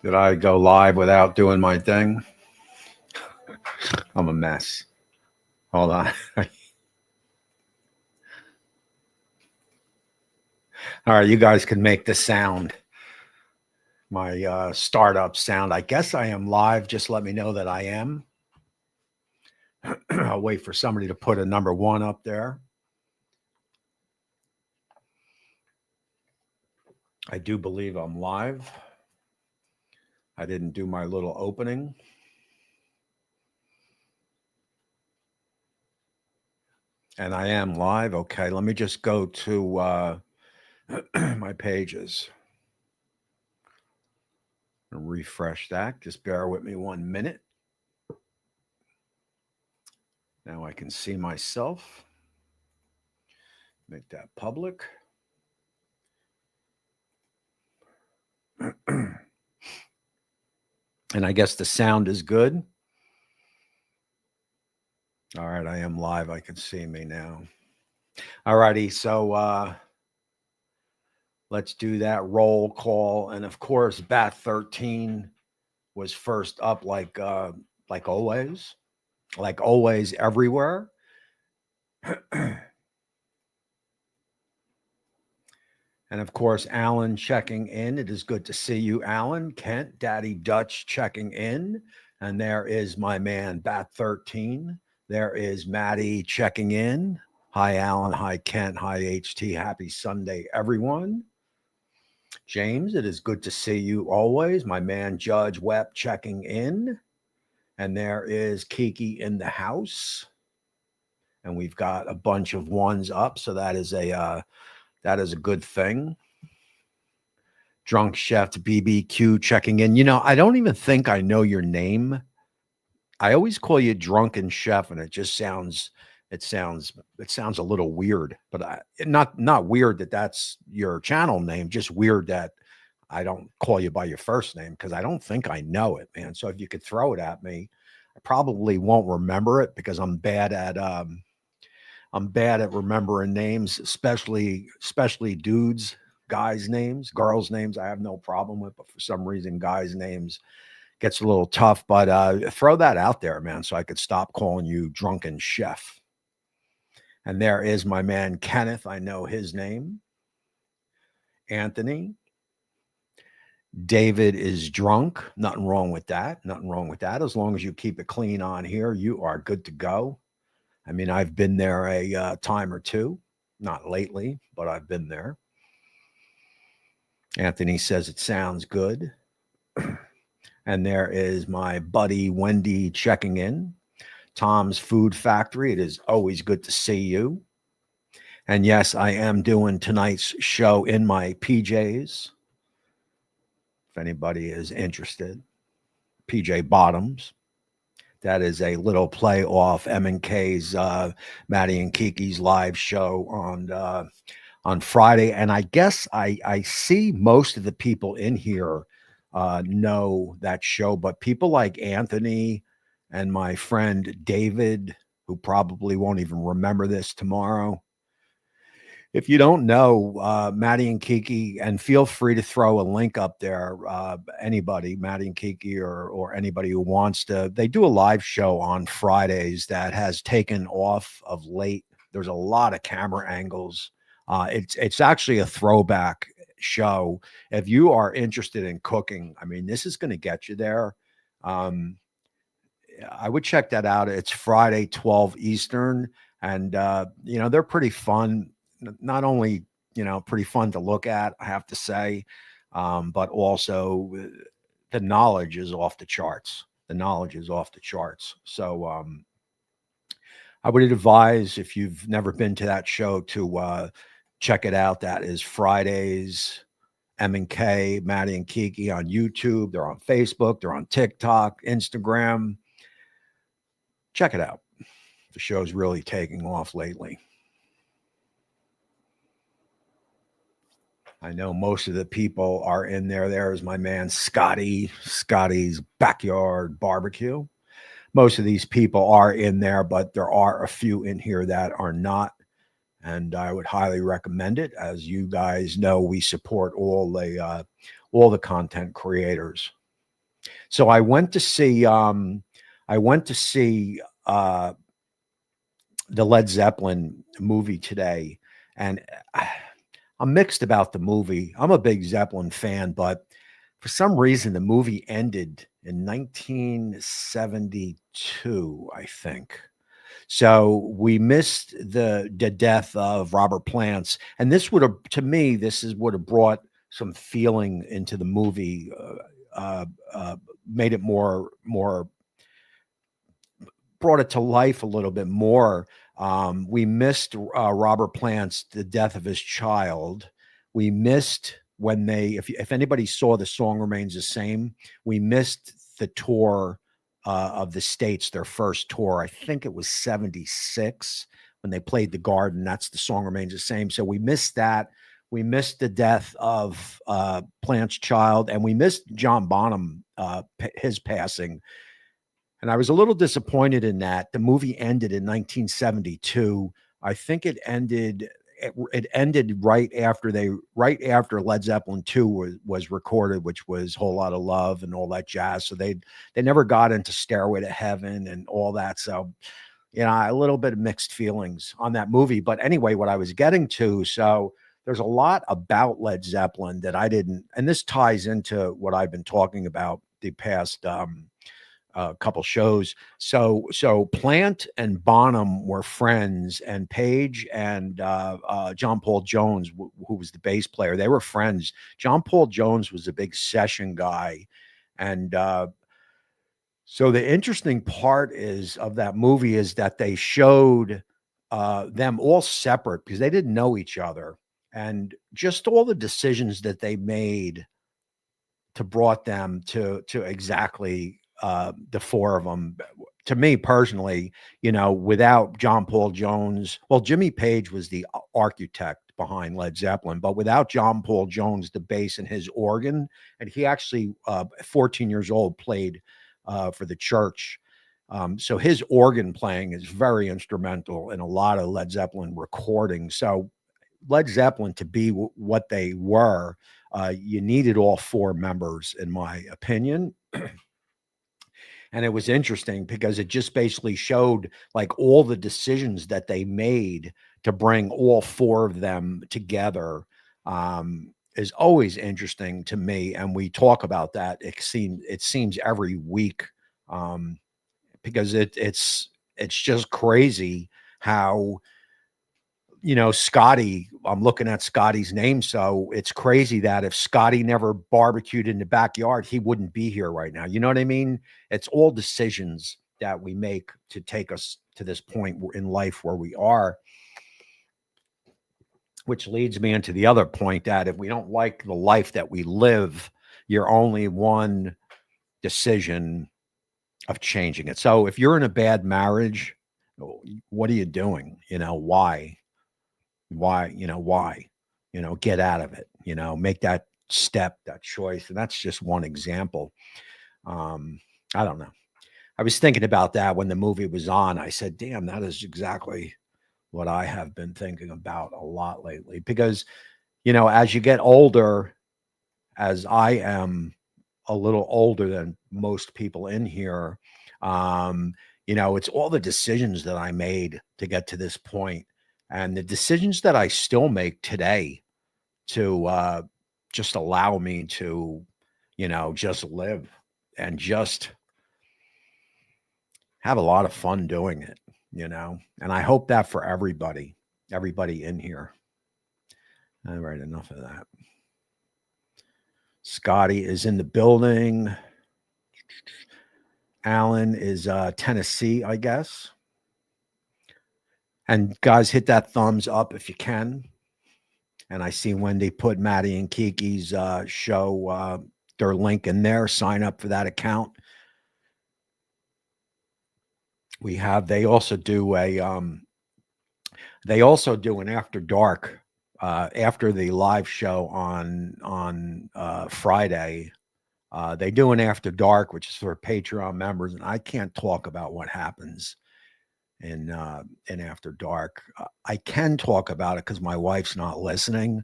Did I go live without doing my thing? I'm a mess. Hold on. All right, you guys can make the sound, my startup sound. I guess I am live. Just let me know that I am. I'll wait for somebody to put a number one up there. I do believe I'm live. I didn't do my little opening. And I am live. Okay, let me just go to my pages and refresh that. Just bear with me 1 minute. Now I can see myself. Make that public. And I guess the sound is good. All right, I am live. I can see me now. All righty, so let's do that roll call. And of course, Bat 13 was first up, like always, everywhere. And of course, Alan checking in. It is good to see you, Alan. Kent, Daddy Dutch checking in. And there is my man, Bat 13. There is Maddie checking in. Hi, Alan. Hi, Kent. Hi, HT. Happy Sunday, everyone. James, it is good to see you always. My man, Judge Webb checking in. And there is Kiki in the house. And we've got a bunch of ones up. So that is a good thing. Drunk Chef BBQ checking in. You know, I don't even think I know your name. I always call you Drunken Chef, and it just sounds a little weird. But not weird that that's your channel name. Just weird that I don't call you by your first name because I don't think I know it, man. So if you could throw it at me, I probably won't remember it because I'm bad at remembering names, especially dudes, guys' names, girls' names. I have no problem with, but for some reason, guys' names gets a little tough. But throw that out there, man, so I could stop calling you Drunken Chef. And there is my man Kenneth. I know his name. Anthony. David is drunk. Nothing wrong with that. Nothing wrong with that. As long as you keep it clean on here, you are good to go. I mean, I've been there a time or two, not lately, but I've been there. Anthony says it sounds good. And there is my buddy Wendy checking in. Tom's Food Factory. It is always good to see you. And yes, I am doing tonight's show in my PJs. If anybody is interested, PJ Bottoms. That is a little play off M&K's Maddie and Kiki's live show on Friday. And I guess I see most of the people in here know that show, but people like Anthony and my friend David, who probably won't even remember this tomorrow. If you don't know Maddie and Kiki, and feel free to throw a link up there, anybody, Maddie and Kiki, or anybody who wants to, they do a live show on Fridays that has taken off of late. There's a lot of camera angles. It's actually a throwback show. If you are interested in cooking, I mean, this is going to get you there. I would check that out. It's Friday, 12 Eastern, and they're pretty fun. Not only pretty fun to look at, I have to say, but also the knowledge is off the charts. So I would advise, if you've never been to that show, to check it out. That is Fridays, M&K, Maddie and Kiki on YouTube. They're on Facebook. They're on TikTok, Instagram. Check it out. The show's really taking off lately. I know most of the people are in there. There's my man Scotty's Backyard Barbecue. Most of these people are in there, but there are a few in here that are not. And I would highly recommend it. As you guys know, we support all the content creators. So I went to see the Led Zeppelin movie today, and I'm mixed about the movie. I'm a big Zeppelin fan, but for some reason the movie ended in 1972, I think. So we missed the death of Robert Plant's, and this would have, to me, would have brought some feeling into the movie, made it more brought it to life a little bit more. We missed Robert Plant's the death of his child. We missed when if anybody saw The Song Remains the Same, we missed the tour of the States, their first tour. I think it was 76 when they played the Garden. That's The Song Remains the Same. So we missed that. We missed the death of Plant's child, and we missed John Bonham, his passing. And I was a little disappointed in that. The movie ended in 1972. I think it ended right after Led Zeppelin 2 was recorded, which was Whole Lot of Love and all that jazz. So they never got into Stairway to Heaven and all that. So, a little bit of mixed feelings on that movie. But anyway, what I was getting to, so there's a lot about Led Zeppelin that I didn't, and this ties into what I've been talking about the past couple shows. So Plant and Bonham were friends, and Page and John Paul Jones, who was the bass player, they were friends. John Paul Jones was a big session guy, and so the interesting part of that movie is that they showed them all separate because they didn't know each other, and just all the decisions that they made to brought them to exactly the four of them. To me personally, without John Paul Jones, well, Jimmy Page was the architect behind Led Zeppelin, but without John Paul Jones, the bass and his organ, and he actually, 14 years old, played for the church. So his organ playing is very instrumental in a lot of Led Zeppelin recordings. So Led Zeppelin, to be what they were, you needed all four members, in my opinion. And it was interesting because it just basically showed like all the decisions that they made to bring all four of them together, is always interesting to me. And we talk about that. It seems every week, because it's just crazy how, Scotty, I'm looking at Scotty's name. So it's crazy that if Scotty never barbecued in the backyard, he wouldn't be here right now. You know what I mean? It's all decisions that we make to take us to this point in life where we are, which leads me into the other point that if we don't like the life that we live, you're only one decision of changing it. So if you're in a bad marriage, what are you doing? Why? Why, get out of it, make that step, that choice. And that's just one example. I don't know. I was thinking about that when the movie was on. I said, damn, that is exactly what I have been thinking about a lot lately, because, as you get older, as I am a little older than most people in here, it's all the decisions that I made to get to this point, and the decisions that I still make today to just allow me to, just live and just have a lot of fun doing it, and I hope that for everybody in here. All right, enough of that. Scotty is in the building. Alan is Tennessee, I guess. And guys, hit that thumbs up if you can. And I see Wendy put Maddie and Kiki's show, their link in there. Sign up for that account. They also do an after dark, after the live show on Friday. They do an after dark, which is for Patreon members, and I can't talk about what happens in after dark. I can talk about it because my wife's not listening,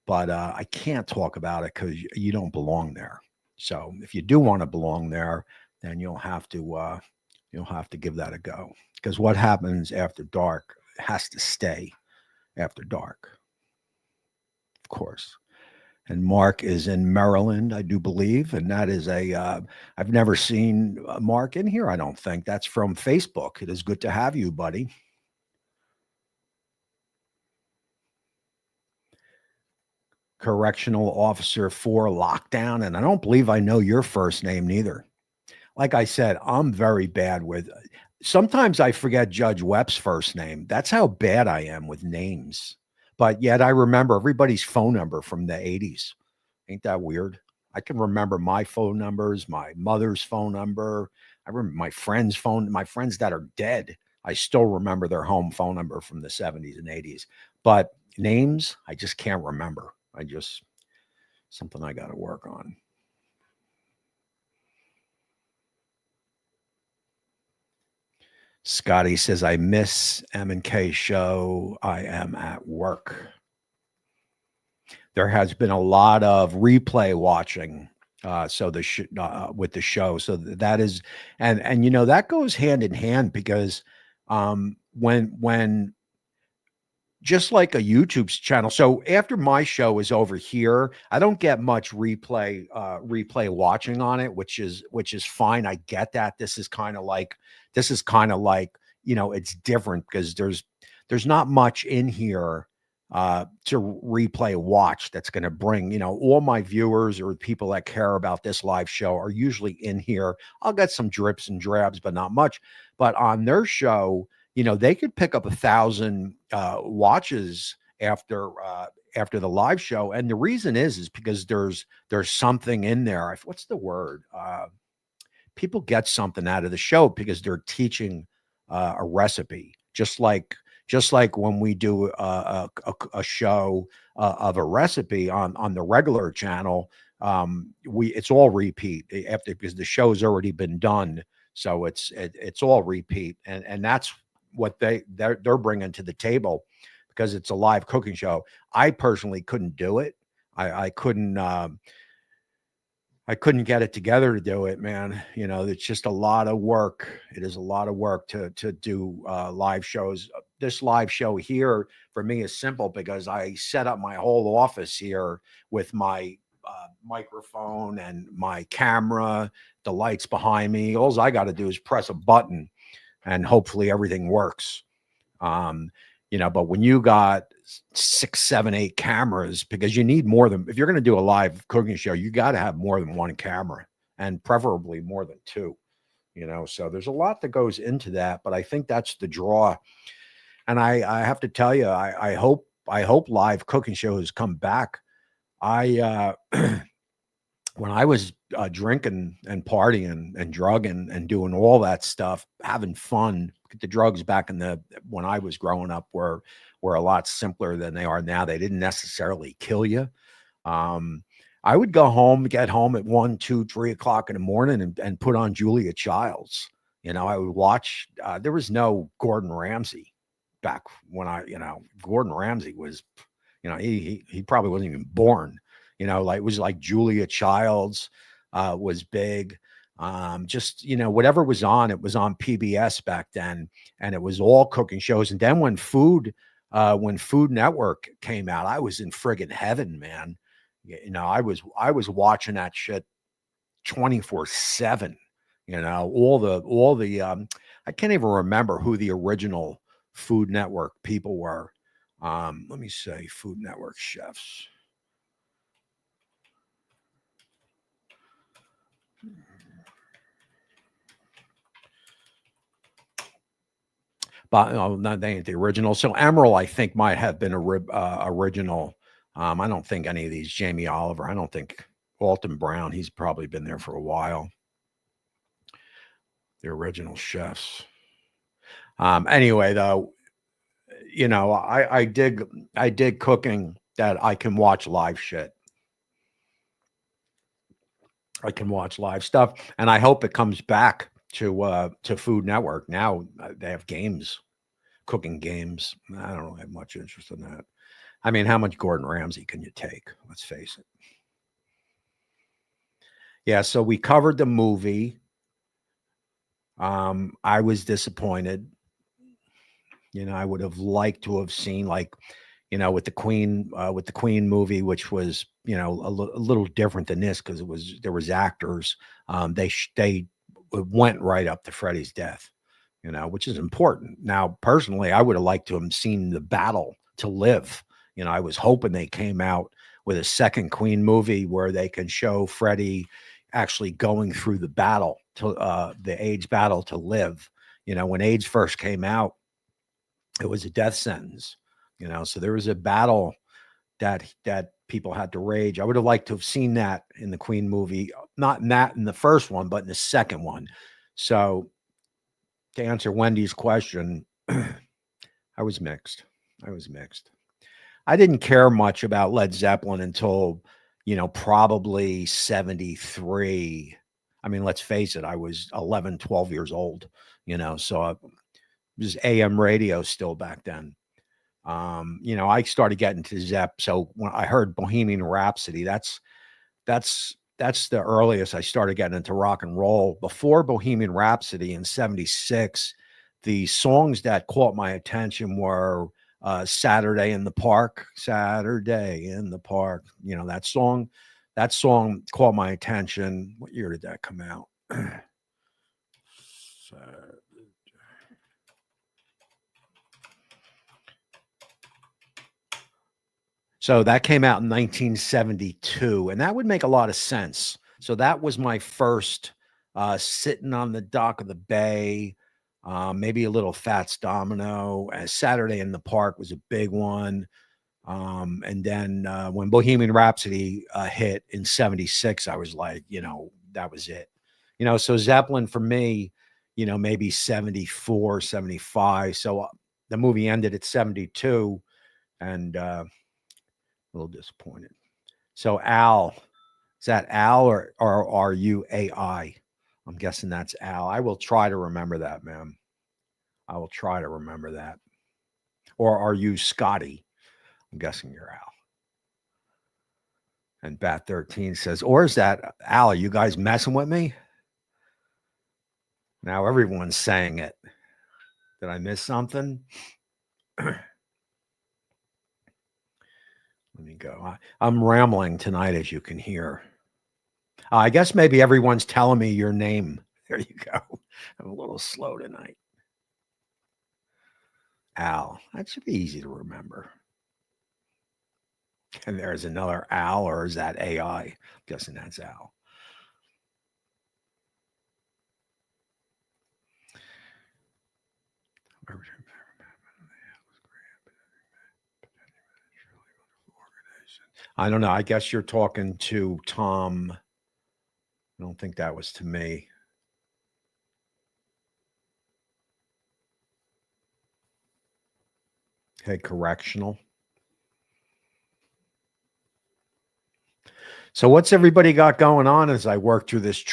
but I can't talk about it because you don't belong there. So if you do want to belong there, then you'll have to give that a go, because what happens after dark has to stay after dark, of course. And Mark is in Maryland, I do believe, and that is I've never seen Mark in here. I don't think that's from Facebook. It is good to have you, buddy. Correctional Officer for Lockdown, and I don't believe I know your first name neither. Like I said, I'm very bad with. Sometimes I forget Judge Wepp's first name. That's how bad I am with names. But yet I remember everybody's phone number from the 80s. Ain't that weird? I can remember my phone numbers, my mother's phone number. I remember my friends that are dead. I still remember their home phone number from the 70s and 80s. But names, I just can't remember. Something I got to work on. Scotty says, I miss M&K show. I am at work. There has been a lot of replay watching. With the show. So that is, and that goes hand in hand, because when just like a YouTube's channel. So after my show is over here, I don't get much replay watching on it, which is fine. I get that. This is kind of like it's different because there's not much in here to replay watch that's going to bring, all my viewers or people that care about this live show are usually in here. I'll get some drips and drabs, but not much. But on their show, they could pick up 1,000 watches after the live show, and the reason is because there's something in there. What's the word? People get something out of the show because they're teaching a recipe, just like when we do a show of a recipe on the regular channel. It's all repeat after, because the show's already been done, so it's all repeat, and that's what they're bringing to the table, because it's a live cooking show. I personally couldn't do it. I couldn't get it together to do it, man. It's just a lot of work. It is a lot of work to do live shows. This live show here for me is simple, because I set up my whole office here with my microphone and my camera, the lights behind me. All I got to do is press a button, and hopefully everything works. But when you got 6, 7, 8 cameras, because you need more than, if you're going to do a live cooking show, you got to have more than one camera, and preferably more than 2, so there's a lot that goes into that, but I think that's the draw. And I have to tell you, I hope live cooking shows come back. When I was drinking and partying and drugging and doing all that stuff, having fun, the drugs back when I was growing up were a lot simpler than they are now. They didn't necessarily kill you. I would get home at 1, 2, 3 o'clock in the morning and put on Julia Childs. I would watch. There was no Gordon Ramsay back when Gordon Ramsay was, he probably wasn't even born. It was like Julia Childs was big. Just, whatever was on, it was on PBS back then, and it was all cooking shows. And then when Food Network came out, I was in friggin' heaven, man. I was watching that shit 24/7. All the I can't even remember who the original Food Network people were. Let me say Food Network chefs. But no, they ain't the original. So Emerald, I think, might have been original. I don't think any of these, Jamie Oliver. I don't think Alton Brown. He's probably been there for a while. The original chefs. Anyway, though, I dig cooking that I can watch live shit. I can watch live stuff, and I hope it comes back to Food Network. Now they have games, cooking games. I don't have much interest in that. I mean, how much Gordon Ramsay can you take? Let's face it. Yeah, so we covered the movie. I was disappointed. I would have liked to have seen, like, with the Queen movie, which was, a little different than this because there was actors. They went right up to Freddie's death, which is important. Now, personally, I would have liked to have seen the battle to live. I was hoping they came out with a second Queen movie where they can show Freddie actually going through the battle to the AIDS battle to live. When AIDS first came out, it was a death sentence. So there was a battle that people had to rage. I would have liked to have seen that in the Queen movie, not in the first one, but in the second one. So to answer Wendy's question, I was mixed. I was mixed. I didn't care much about Led Zeppelin until, probably 73. I mean, let's face it, I was 11, 12 years old, so it was AM radio still back then. I started getting to Zepp. So when I heard Bohemian Rhapsody, that's the earliest I started getting into rock and roll. Before Bohemian Rhapsody in 76, the songs that caught my attention were Saturday in the Park, Saturday in the Park. That song caught my attention. What year did that come out? So, So that came out in 1972, and that would make a lot of sense. So that was my first sitting on the dock of the bay, maybe a little Fats Domino. Saturday in the Park was a big one. And then when Bohemian Rhapsody hit in 76, I was like, that was it. So Zeppelin for me, maybe 74, 75. So the movie ended at 72, and a little disappointed. So Al, is that Al or are you AI? I'm guessing that's Al. I will try to remember that, man. I will try to remember that. Or are you Scotty? I'm guessing you're Al. And Bat 13 says, or is that Al? Are you guys messing with me? Now everyone's saying it. Did I miss something? Let me go. I'm rambling tonight, as you can hear. I guess maybe everyone's telling me your name. There you go. I'm a little slow tonight. Al. That should be easy to remember. And there's another Al, or is that AI? I'm guessing that's Al. I don't know. I guess you're talking to Tom. I don't think that was to me. Okay, correctional. So what's everybody got going on as I work through this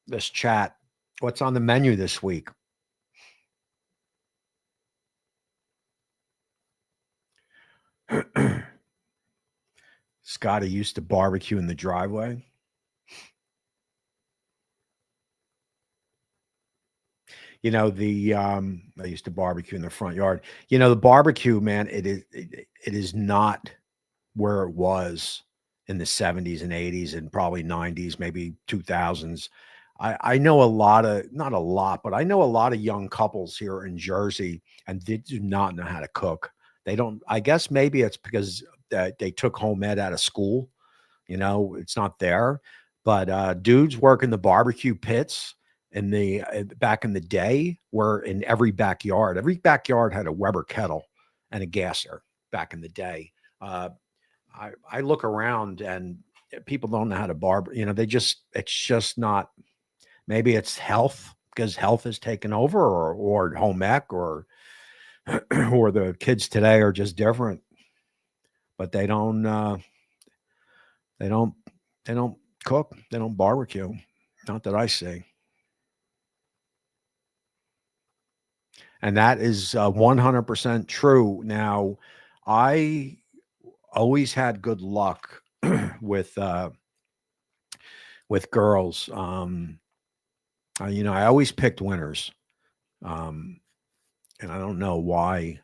this chat? What's on the menu this week? Scotty used to barbecue in the driveway. I used to barbecue in the front yard. The barbecue, man, it is not where it was in the 70s and 80s and probably 90s, maybe 2000s. I know not a lot, but I know a lot of young couples here in Jersey, and they do not know how to cook. They don't, I guess maybe it's because they took home ed out of school. It's not there. But dudes working the barbecue pits in the back in the day were in every backyard. Every backyard had a Weber kettle and a gasser back in the day. I look around and people don't know how to barber. It's just not. Maybe it's health because health has taken over, or home ec, or or the kids today are just different. But they don't. They don't. They don't cook. They don't barbecue. Not that I see. And that is 100% true. Now, I always had good luck with with girls. I always picked winners. Um, and I don't know why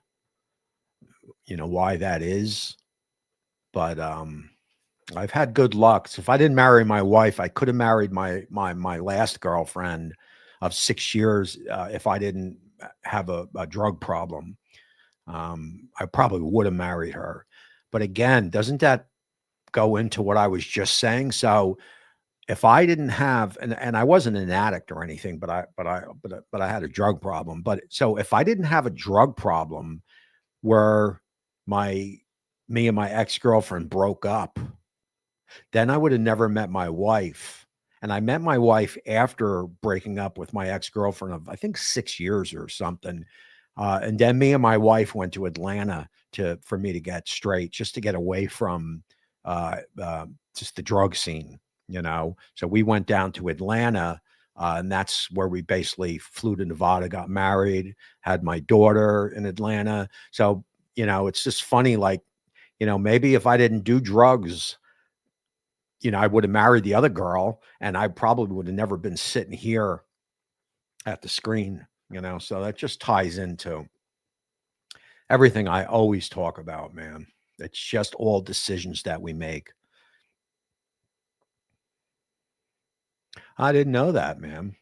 that is, but I've had good luck. So if I didn't marry my wife, I could have married my last girlfriend of 6 years if I didn't have a drug problem. I probably would have married her. But again, doesn't that go into what I was just saying? So if I didn't have, and I wasn't an addict or anything, but I had a drug problem. But so if I didn't have a drug problem where my me and my ex-girlfriend broke up, then I would have never met my wife. And I met my wife after breaking up with my ex-girlfriend of I think 6 years or something. And then me and my wife went to Atlanta for me to get straight, just to get away from just the drug scene. So we went down to Atlanta, and that's where we basically flew to Nevada, got married, had my daughter in Atlanta. So it's just funny, like maybe if I didn't do drugs, I would have married the other girl, and I probably would have never been sitting here at the screen. So that just ties into everything I always talk about, man. It's just all decisions that we make. I didn't know that, man.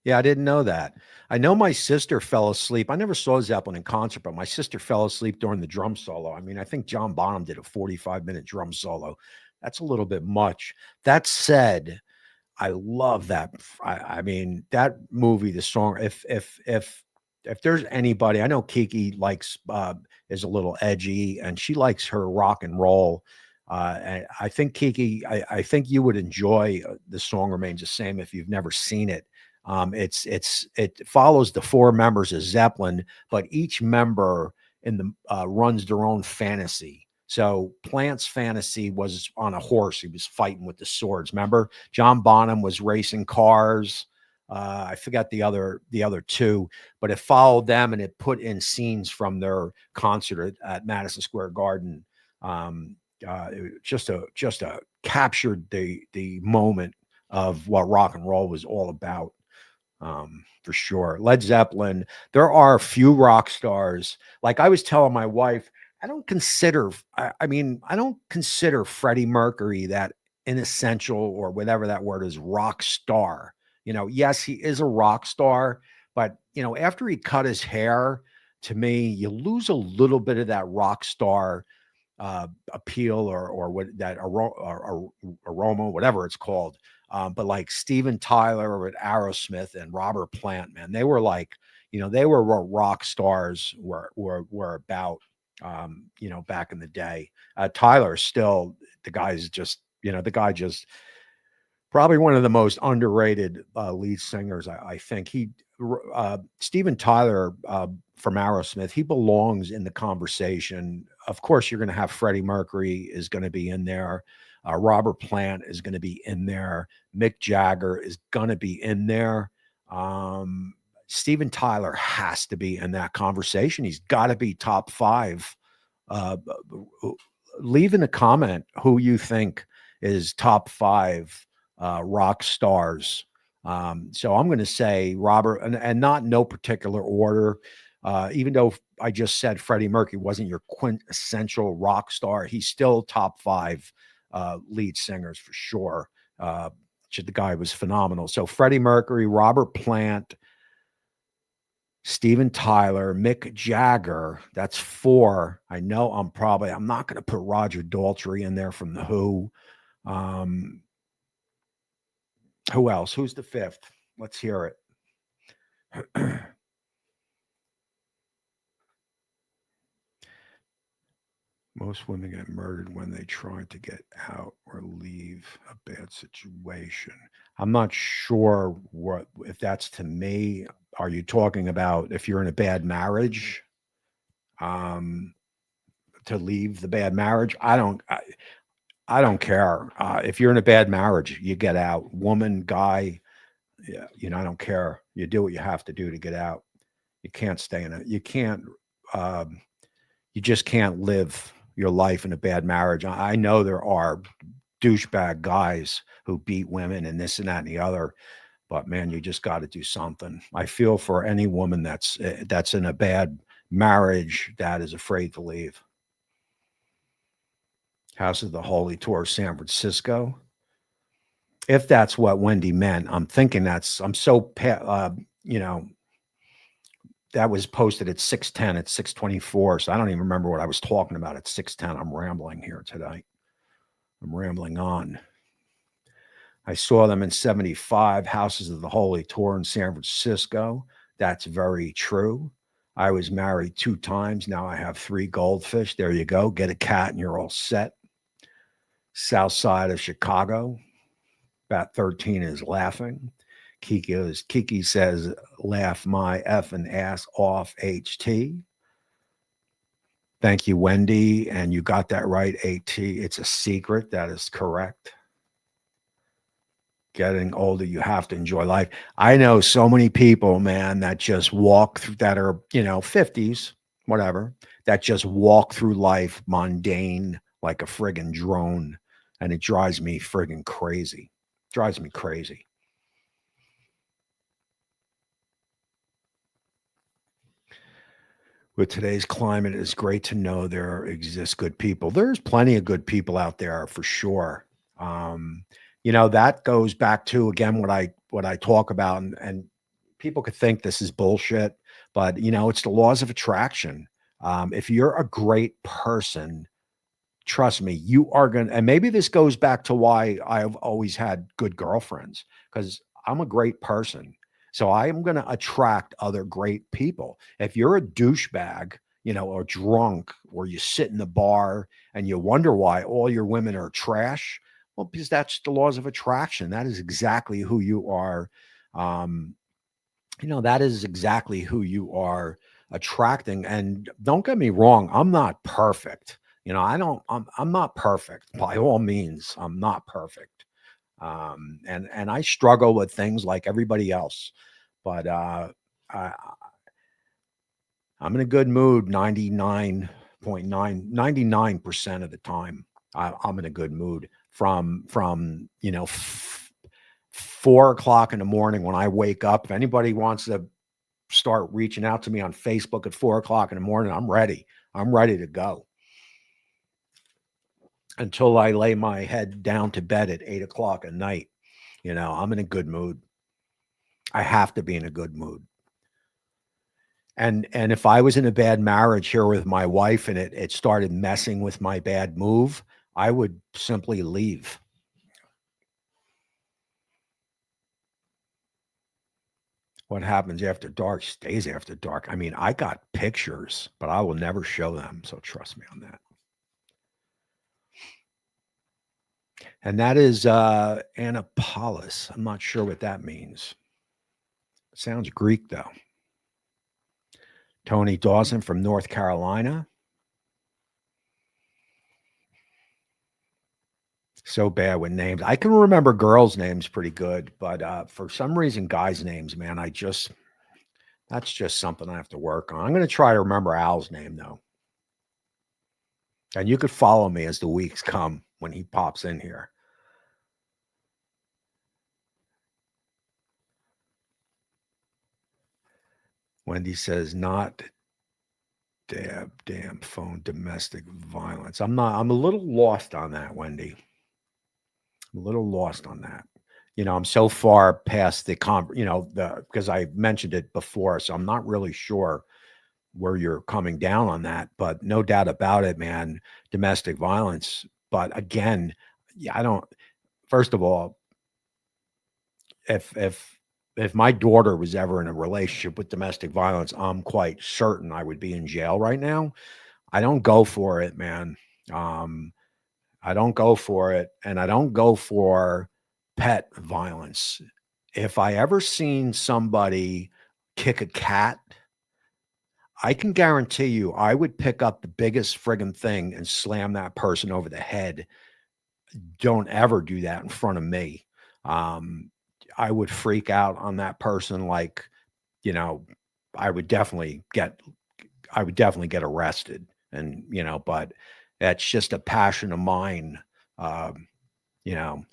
Yeah, I didn't know that. I know my sister fell asleep. I never saw Zeppelin in concert, but my sister fell asleep during the drum solo. I mean, I think John Bonham did a 45-minute drum solo. That's a little bit much. That said, I love that. I mean, that movie, the song. If there's anybody, I know Kiki likes is a little edgy, and she likes her rock and roll. And I think Kiki, I think you would enjoy the song remains the same if you've never seen it. It follows the four members of Zeppelin, but each member in the runs their own fantasy. So Plant's fantasy was on a horse. He was fighting with the swords. Remember, John Bonham was racing cars. I forgot the other two, but it followed them and it put in scenes from their concert at Madison Square Garden. Just a captured the moment of what rock and roll was all about. For sure. Led Zeppelin. There are a few rock stars. Like I was telling my wife, I don't consider Freddie Mercury that inessential or whatever that word is, rock star. Yes, he is a rock star, but after he cut his hair, to me, you lose a little bit of that rock star appeal or what that aroma, whatever it's called. But like Steven Tyler with Aerosmith and Robert Plant, man, they were like, they were what rock stars were about. Back in the day. Tyler still, the guy just probably one of the most underrated lead singers. I think Steven Tyler from Aerosmith, he belongs in the conversation. Of course, you're going to have Freddie Mercury is going to be in there. Robert Plant is going to be in there. Mick Jagger is going to be in there. Steven Tyler has to be in that conversation. He's got to be top five. Leave in a comment who you think is top five rock stars. So I'm going to say Robert, and not no particular order. Even though I just said Freddie Mercury wasn't your quintessential rock star, he's still top five lead singers for sure. The guy was phenomenal. So Freddie Mercury, Robert Plant, Steven Tyler, Mick Jagger. That's four. I know I'm not going to put Roger Daltrey in there from The Who. Who else? Who's the fifth? Let's hear it. Most women get murdered when they try to get out or leave a bad situation. I'm not sure if that's to me. Are you talking about if you're in a bad marriage, to leave the bad marriage? I don't care. If you're in a bad marriage, you get out. Woman, guy, yeah, I don't care. You do what you have to do to get out. You can't stay in it. You can't. You just can't live your life in a bad marriage. I know there are douchebag guys who beat women and this and that and the other. But man, you just got to do something. I feel for any woman that's in a bad marriage that is afraid to leave. House of the Holy Tour, San Francisco. If that's what Wendy meant, I'm thinking I'm so, you know, that was posted at 6:10 at 6:24. So I don't even remember what I was talking about at 6:10. I'm rambling here today. I'm rambling on. I saw them in 75, Houses of the Holy Tour in San Francisco. That's very true. I was married 2 times. Now I have 3 goldfish. There you go. Get a cat and you're all set. South side of Chicago. About 13 is laughing. Kiki says, laugh my effing ass off, HT. Thank you, Wendy. And you got that right, AT. It's a secret. That is correct. Getting older, you have to enjoy life. I know so many people, man, that just walk through, that are, 50s, whatever, that just walk through life mundane like a friggin' drone. And it drives me friggin' crazy. Drives me crazy. With today's climate, it's great to know there exist good people. There's plenty of good people out there for sure. That goes back to again what I talk about, and people could think this is bullshit, but it's the laws of attraction. If you're a great person, trust me, you are gonna, and maybe this goes back to why I've always had good girlfriends, because I'm a great person. So I am gonna attract other great people. If you're a douchebag, or drunk, or you sit in the bar and you wonder why all your women are trash, well, because that's the laws of attraction. That is exactly who you are. Um, that is exactly who you are attracting. And don't get me wrong, I'm not perfect. I'm not perfect by all means. I'm not perfect. And I struggle with things like everybody else, but I, I'm in a good mood 99.99% of the time. I'm in a good mood from 4 o'clock in the morning when I wake up. If anybody wants to start reaching out to me on Facebook at 4 o'clock in the morning, I'm ready. I'm ready to go until I lay my head down to bed at 8 o'clock at night. I'm in a good mood. I have to be in a good mood. And if I was in a bad marriage here with my wife and it started messing with my bad move, I would simply leave. What happens after dark stays after dark. I mean, I got pictures, but I will never show them. So trust me on that. And that is Annapolis. I'm not sure what that means. Sounds Greek, though. Tony Dawson from North Carolina. So bad with names. I can remember girls' names pretty good, but for some reason, guys' names, man, that's just something I have to work on. I'm going to try to remember Al's name, though. And you could follow me as the weeks come when he pops in here. Wendy says, not damn phone domestic violence. I'm a little lost on that, Wendy. I'm a little lost on that. I'm so far past because I mentioned it before, so I'm not really sure where you're coming down on that, but no doubt about it, man, domestic violence. But again, yeah, first of all, if my daughter was ever in a relationship with domestic violence, I'm quite certain I would be in jail right now. I don't go for it, man. I don't go for it, and I don't go for pet violence. If I ever seen somebody kick a cat, I can guarantee you I would pick up the biggest friggin' thing and slam that person over the head. Don't ever do that in front of me. I would freak out on that person like, you know, I would definitely get arrested, and but that's just a passion of mine. you know,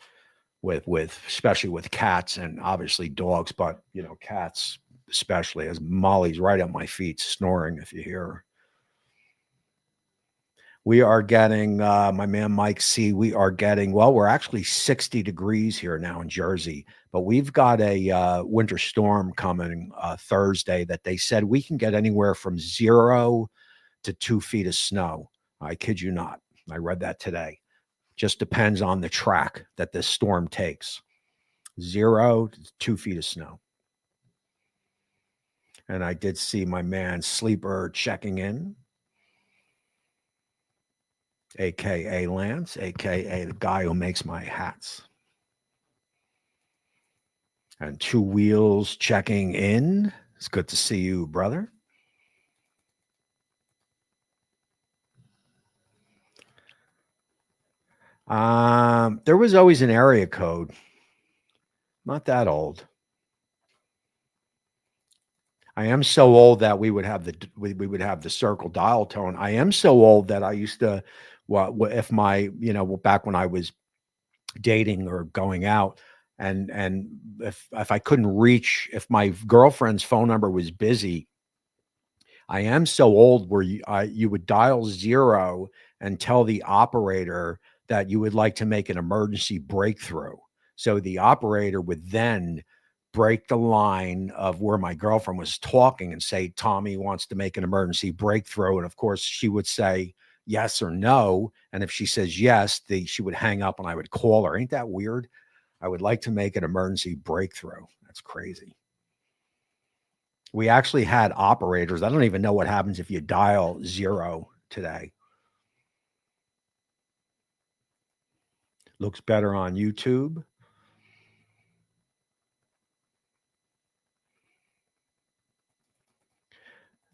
with especially with cats and obviously dogs, but cats especially. As Molly's right at my feet snoring, if you hear her. We are getting, my man Mike C. We are getting, well, we're actually 60 degrees here now in Jersey, but we've got a winter storm coming Thursday that they said we can get anywhere from 0 to 2 feet of snow. I kid you not. I read that today. Just depends on the track that this storm takes. 0 to 2 feet of snow. And I did see my man Sleeper checking in, aka Lance, aka the guy who makes my hats. And Two Wheels checking in. It's good to see you, brother. There was always an area code. Not that old. I am so old that we would have the circle dial tone. I am so old that I used to, well, if my, back when I was dating or going out, and if I couldn't reach, if my girlfriend's phone number was busy, I am so old where you would dial 0 and tell the operator that you would like to make an emergency breakthrough. So the operator would then break the line of where my girlfriend was talking and say, Tommy wants to make an emergency breakthrough. And of course, she would say yes or no. And if she says yes, she would hang up and I would call her. Ain't that weird? I would like to make an emergency breakthrough. That's crazy. We actually had operators. I don't even know what happens if you dial 0 today. Looks better on YouTube.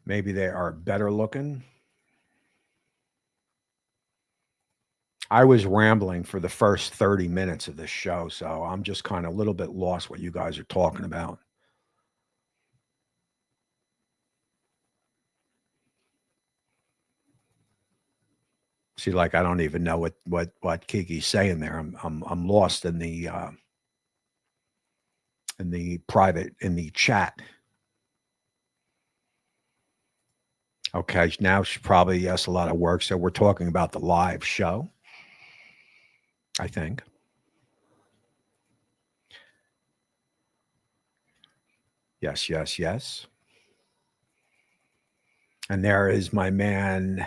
Maybe they are better looking. I was rambling for the first 30 minutes of this show, so I'm just kind of a little bit lost what you guys are talking about. See, like I don't even know what Kiki's saying there. I'm lost in the private, in the chat. Okay, now she probably yes, a lot of work. So we're talking about the live show, I think. Yes, yes, yes. And there is my man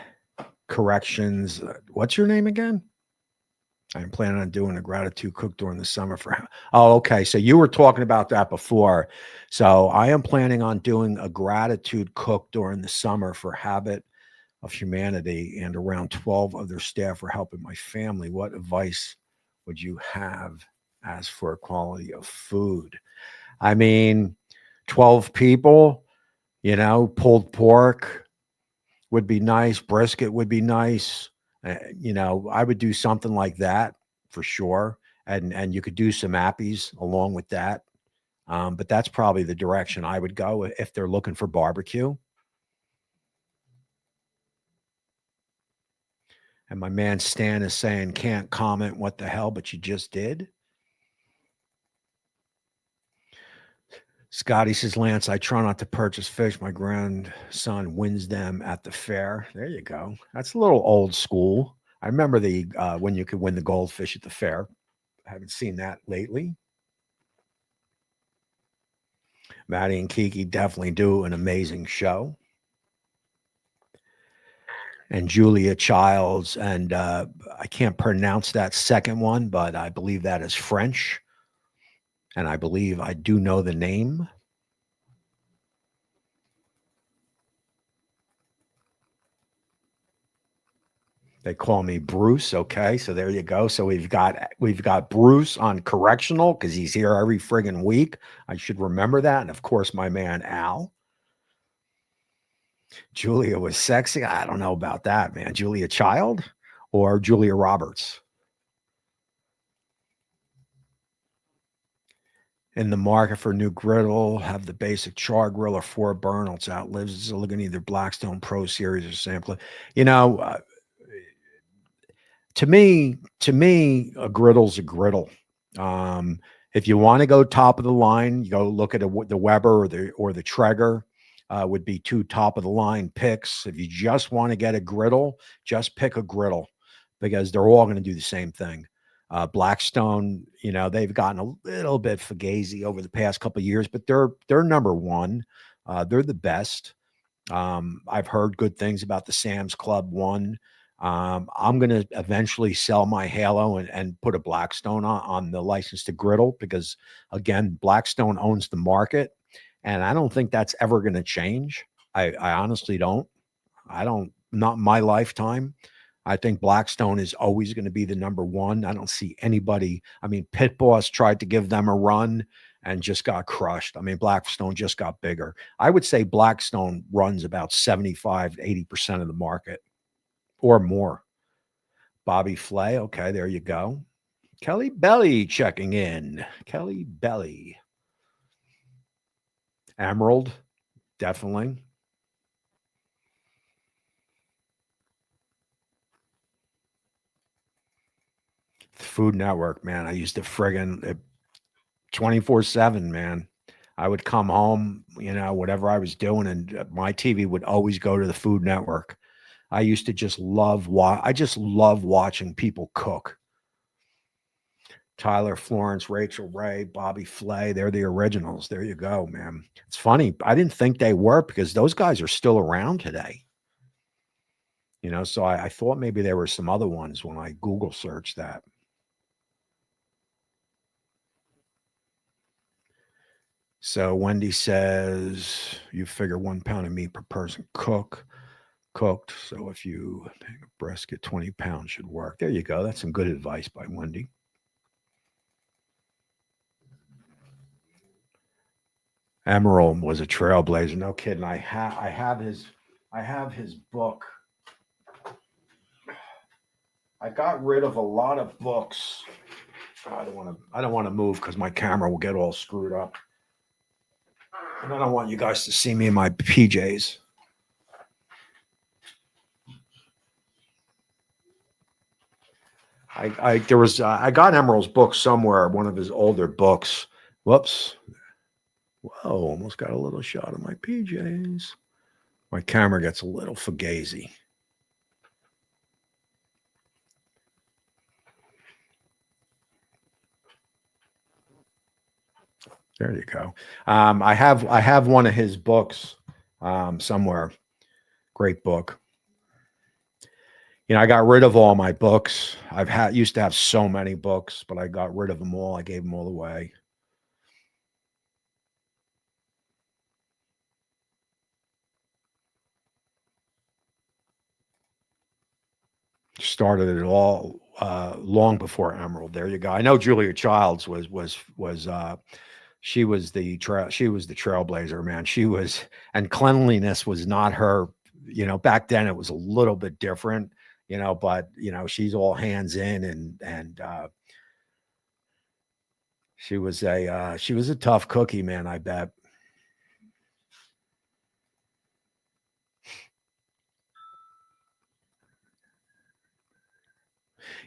Corrections. What's your name again? I'm planning on doing a gratitude cook during the summer for. Oh, okay. So you were talking about that before. So I am planning on doing a gratitude cook during the summer for Habit of Humanity, and around 12 other staff are helping my family. What advice would you have as for quality of food? I mean, 12 people, pulled pork would be nice. Brisket would be nice. I would do something like that for sure. And you could do some appies along with that. But that's probably the direction I would go if they're looking for barbecue. And my man Stan is saying, can't comment what the hell, but you just did. Scotty says, Lance, I try not to purchase fish. My grandson wins them at the fair. There you go. That's a little old school. I remember the when you could win the goldfish at the fair. I haven't seen that lately. Maddie and Kiki definitely do an amazing show. And Julia Childs, and I can't pronounce that second one, but I believe that is French. And I believe I do know the name. They call me Bruce. Okay, so there you go. So we've got Bruce on correctional because he's here every friggin' week. I should remember that. And of course, my man Al. Julia was sexy. I don't know about that, man. Julia Child or Julia Roberts. In the market for a new griddle, have the basic char grill or 4 burn. It's outlives. It's looking either Blackstone Pro Series or Sampler. To me, a griddle's a griddle. Um, if you want to go top of the line, you go look at the Weber or the Traeger. Would be two top of the line picks. If you just want to get a griddle, just pick a griddle because they're all going to do the same thing. Blackstone, they've gotten a little bit fugazi over the past couple of years, but they're number one. They're the best. I've heard good things about the Sam's Club one. I'm going to eventually sell my Halo and put a Blackstone on the license to griddle because, again, Blackstone owns the market. And I don't think that's ever going to change. I honestly don't. Not my lifetime. I think Blackstone is always going to be the number one. I don't see anybody. I mean, Pit Boss tried to give them a run and just got crushed. I mean, Blackstone just got bigger. I would say Blackstone runs about 75 to 80% of the market or more. Bobby Flay. Okay, there you go. Kelly Belly checking in. Kelly Belly. Emerald, definitely. Food Network, man. I used to friggin' 24/7, man. I would come home, whatever I was doing, and my TV would always go to the Food Network. I used to just I just love watching people cook. Tyler Florence, Rachel Ray, Bobby Flay, they're the originals. There you go, man. It's funny. I didn't think they were because those guys are still around today. So I thought maybe there were some other ones when I Google searched that. So Wendy says you figure 1 pound of meat per person cooked. So if you make a brisket, 20 pounds should work. There you go. That's some good advice by Wendy. Emerald was a trailblazer. No kidding. I have his book. I got rid of a lot of books. I don't want to move because my camera will get all screwed up. And I don't want you guys to see me in my PJs. I got Emerald's book somewhere, one of his older books. Whoops. Whoa, almost got a little shot of my PJs. My camera gets a little fugazi. There you go. I have one of his books somewhere. Great book. I got rid of all my books. Used to have so many books, but I got rid of them all. I gave them all away. Started it all long before Emerald. There you go. I know Julia Childs was she was the trailblazer, man. She was, and cleanliness was not her. Back then it was a little bit different. But she's all hands in, and she was a tough cookie, man. I bet.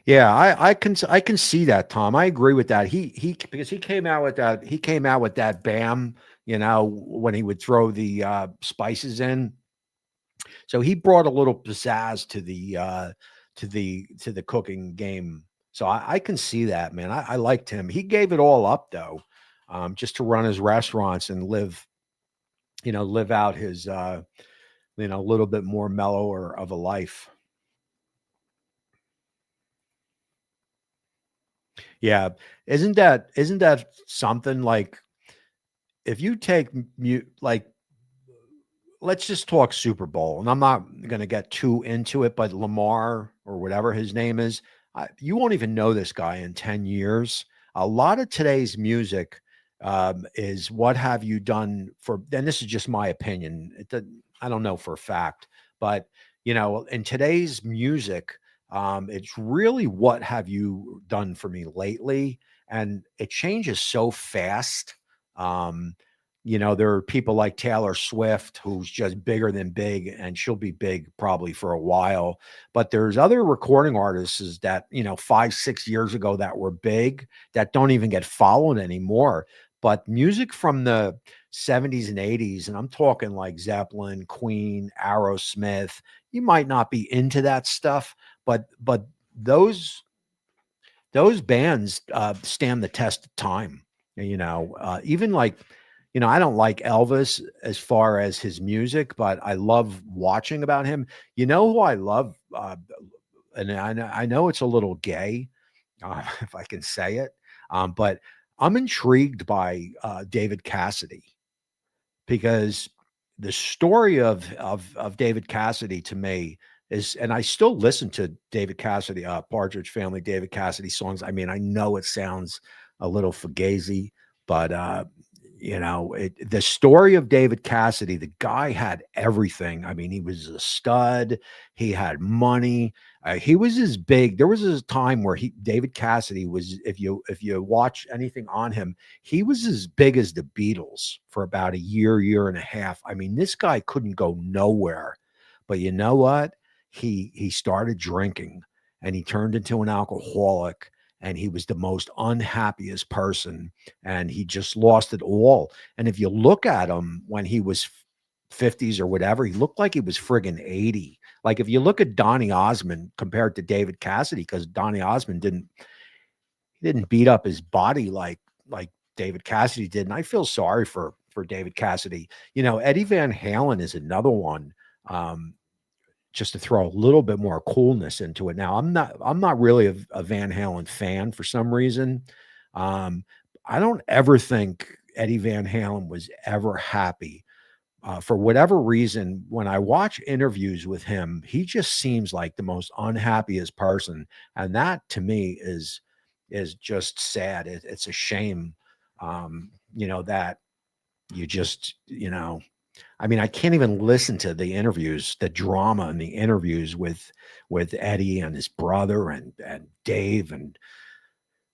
Yeah, I can see that, Tom. I agree with that. He because he came out with that bam, when he would throw the spices in. So he brought a little pizzazz to the cooking game. So I can see that, man. I liked him. He gave it all up though, just to run his restaurants and live out his a little bit more mellower of a life. Yeah. Isn't that something like if you take like let's just talk Super Bowl, and I'm not going to get too into it, but Lamar or whatever his name is, you won't even know this guy in 10 years. A lot of today's music is what have you done for, and this is just my opinion. I don't know for a fact, but in today's music, it's really what have you done for me lately, and it changes so fast. Um, There are people like Taylor Swift, who's just bigger than big, and she'll be big probably for a while. But there's other recording artists that, 5, 6 years ago that were big that don't even get followed anymore. But music from the 70s and 80s, and I'm talking like Zeppelin, Queen, Aerosmith, you might not be into that stuff, but those bands stand the test of time. Even like, I don't like Elvis as far as his music, but I love watching about him. You know who I love, and I know it's a little gay, if I can say it, but I'm intrigued by David Cassidy, because the story of David Cassidy to me is, and I still listen to David Cassidy, Partridge Family, David Cassidy songs. I mean, I know it sounds a little fugazi, but the story of David Cassidy, the guy had everything. I mean, he was a stud. He had money. He was as big. There was a time where David Cassidy was, if you watch anything on him, he was as big as the Beatles for about a year and a half. I mean, this guy couldn't go nowhere. But you know what? He started drinking, and he turned into an alcoholic, and he was the most unhappiest person, and he just lost it all. And if you look at him when he was 50s or whatever, he looked like he was friggin' 80. Like if you look at Donny Osmond compared to David Cassidy, because Donny Osmond didn't beat up his body like David Cassidy did. And I feel sorry for David Cassidy. Eddie Van Halen is another one. Just to throw a little bit more coolness into it. Now, I'm not really a Van Halen fan for some reason. Um, I don't ever think Eddie Van Halen was ever happy. For whatever reason, when I watch interviews with him, he just seems like the most unhappiest person, and that to me is just sad. It's a shame, that you just, I mean, I can't even listen to the interviews, the drama and the interviews with Eddie and his brother and Dave and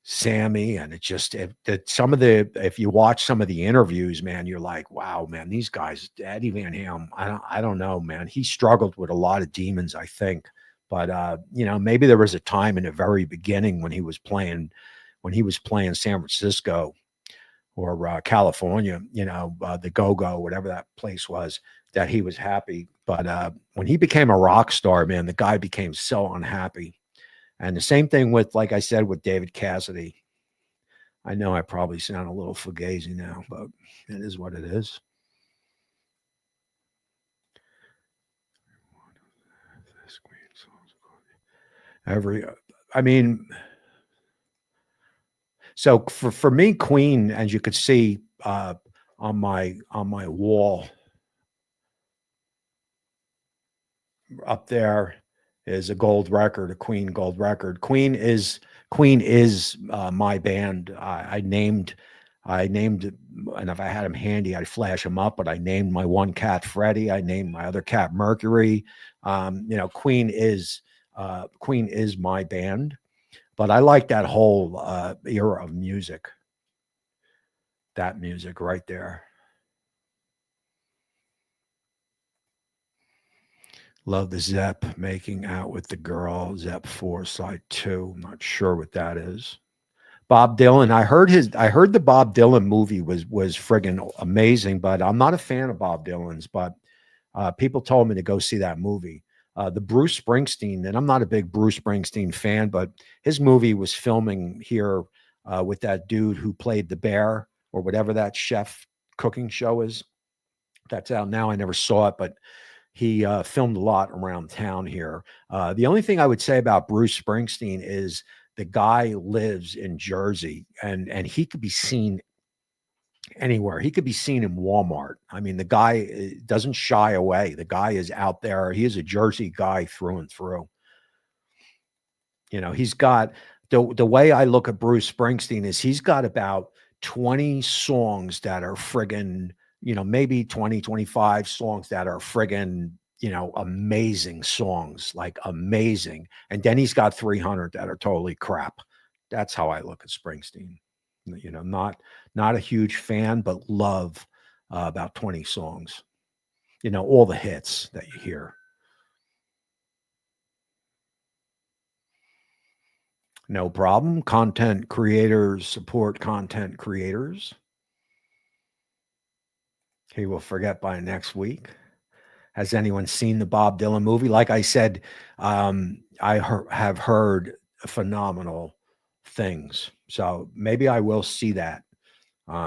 Sammy, and it just that some of the if you watch some of the interviews, man, you're like, wow, man, these guys, Eddie Van Halen, I don't know, man. He struggled with a lot of demons, I think. But maybe there was a time in the very beginning when he was playing San Francisco or California, the Go-Go, whatever that place was, that he was happy. But when he became a rock star, man, the guy became so unhappy. And the same thing with, like I said, with David Cassidy. I know I probably sound a little fugazi now, but it is what it is. Every, I mean, so for me, Queen, as you could see on my wall up there, is a gold record, a Queen gold record. Queen is my band. I named, and if I had him handy, I'd flash him up. But I named my one cat Freddie. I named my other cat Mercury. Queen is my band. But I like that whole era of music. That music right there. Love the Zepp making out with the girl. Zepp 4 side 2. I'm not sure what that is. Bob Dylan. I heard the Bob Dylan movie was friggin' amazing, but I'm not a fan of Bob Dylan's. But people told me to go see that movie. The Bruce Springsteen, and I'm not a big Bruce Springsteen fan, but his movie was filming here with that dude who played the bear or whatever that chef cooking show is. That's out now. I never saw it, but he filmed a lot around town here. The only thing I would say about Bruce Springsteen is the guy lives in Jersey, and he could be seen anywhere. He could be seen in Walmart. I mean, the guy doesn't shy away. The guy is out there. He is a Jersey guy through and through. He's got the way I look at Bruce Springsteen is he's got about 20 songs that are friggin', maybe 20, 25 songs that are friggin', amazing songs, like amazing. And then he's got 300 that are totally crap. That's how I look at Springsteen. Not a huge fan, but love about 20 songs. You know, all the hits that you hear. No problem. Content creators support content creators. He will forget by next week. Has anyone seen the Bob Dylan movie? Like I said, I have heard phenomenal things. So maybe I will see that.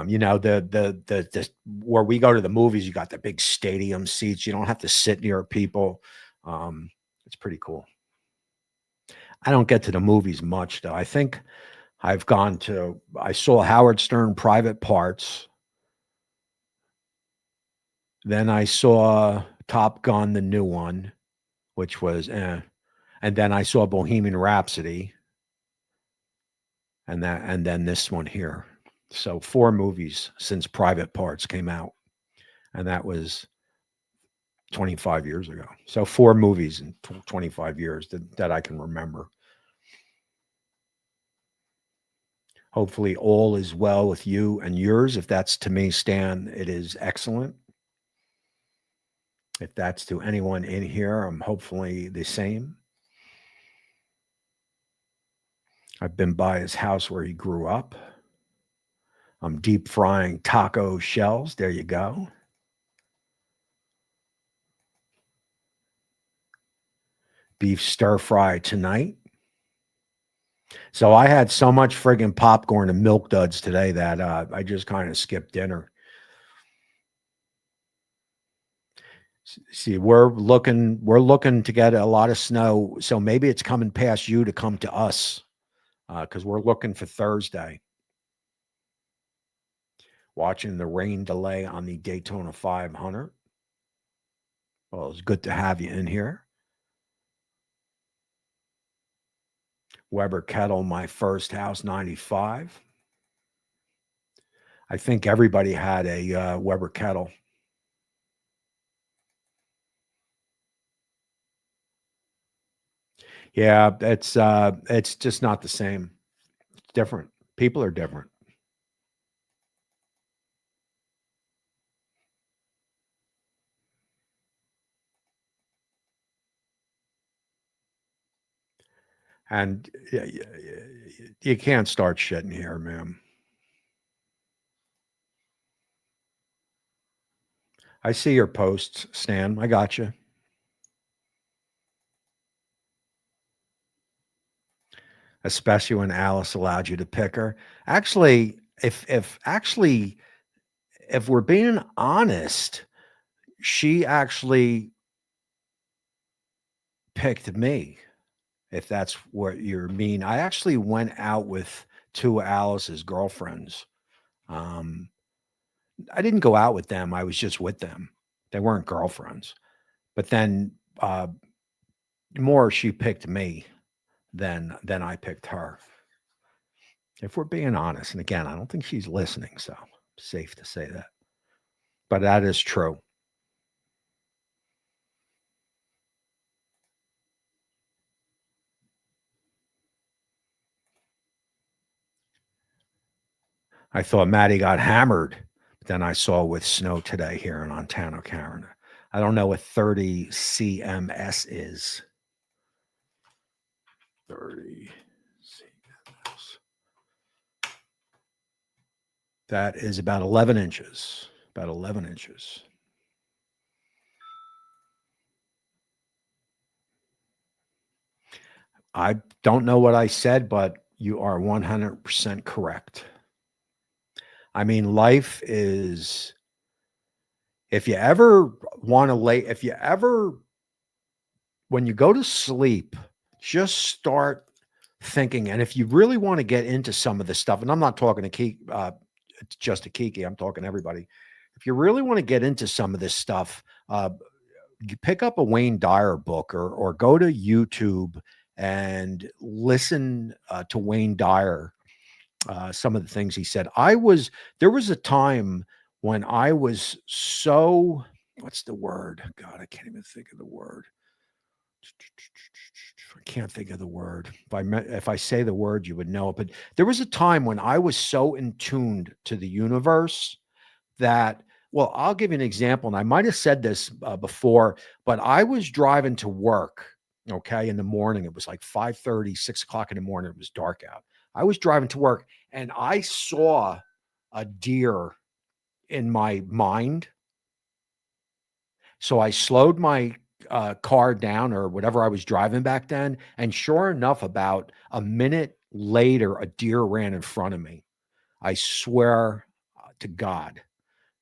You know, the where we go to the movies, you got the big stadium seats. You don't have to sit near people. It's pretty cool. I don't get to the movies much though. I think I saw Howard Stern Private Parts. Then I saw Top Gun, the new one, which was and then I saw Bohemian Rhapsody, and then this one here. So 4 movies since Private Parts came out, and that was 25 years ago. So 4 movies in 25 years that I can remember. Hopefully all is well with you and yours. If that's to me, Stan, it is excellent. If that's to anyone in here, I'm hopefully the same. I've been by his house where he grew up. I'm deep frying taco shells. There you go. Beef stir fry tonight. So I had so much friggin' popcorn and milk duds today that I just kind of skipped dinner. See, we're looking to get a lot of snow, so maybe it's coming past you to come to us because we're looking for Thursday. Watching the rain delay on the Daytona 500. Well, it's good to have you in here. Weber Kettle, my first house, 95. I think everybody had a Weber Kettle. Yeah, it's just not the same. It's different. People are different. And you can't start shitting here, man. I see your posts, Stan. I got you. Especially when Alice allowed you to pick her. Actually, if we're being honest, she actually picked me. If that's what you mean, I actually went out with 2 Alice's girlfriends. Um, I didn't go out with them. I was just with them. They weren't girlfriends. But then more she picked me than I picked her. If we're being honest, and again, I don't think she's listening, so safe to say that. But that is true. I thought Maddie got hammered. But then I saw with snow today here in Ontario, Canada. I don't know what 30 CMS is. 30 CMS. That is about 11 inches. About 11 inches. I don't know what I said, but you are 100% correct. I mean, life is, if you ever want to when you go to sleep, just start thinking. And if you really want to get into some of this stuff, and I'm not talking to just to Kiki, I'm talking to everybody. If you really want to get into some of this stuff, you pick up a Wayne Dyer book or go to YouTube and listen to Wayne Dyer. Some of the things he said. There was a time when I was so, what's the word? God, I can't even think of the word. I can't think of the word. If I say the word, you would know it. But there was a time when I was so in tuned to the universe that Well, I'll give you an example, and I might have said this before, but I was driving to work, okay, in the morning. It was like 5:30, 6 o'clock in the morning. It was dark out. I was driving to work, and I saw a deer in my mind. So I slowed my car down or whatever I was driving back then. And sure enough, about a minute later, a deer ran in front of me. I swear to God.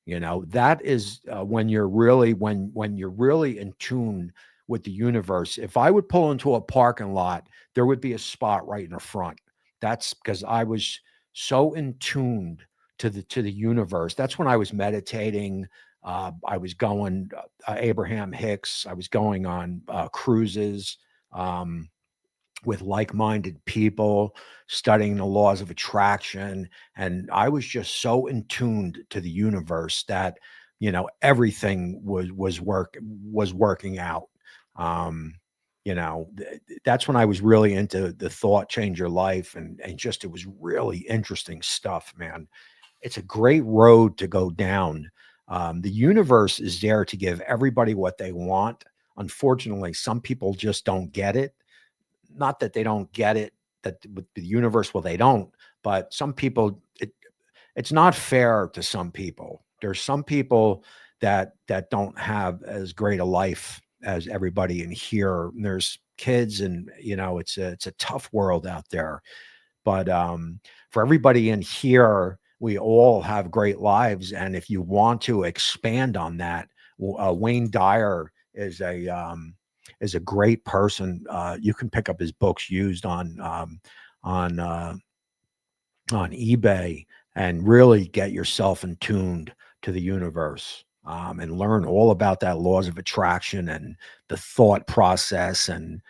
That is when you're really when you're really in tune with the universe. If I would pull into a parking lot, there would be a spot right in the front. That's because I was so in tuned to the universe. That's when I was meditating. I was going Abraham Hicks. I was going on cruises. Um, with like-minded people, studying the laws of attraction, and I was just so in tuned to the universe that everything was working out. Um, that's when I was really into the thought change your life, and just it was really interesting stuff, man. It's a great road to go down. The universe is there to give everybody what they want. Unfortunately, some people just don't get it, not that they don't get it, that with the universe, well, they don't, but some people, it's not fair to some people. There's some people that don't have as great a life as everybody in here. And there's kids, and it's a tough world out there. But for everybody in here, we all have great lives. And if you want to expand on that, Wayne Dyer is a great person. You can pick up his books used on uh, on eBay and really get yourself in tuned to the universe, and learn all about that laws of attraction and the thought process, and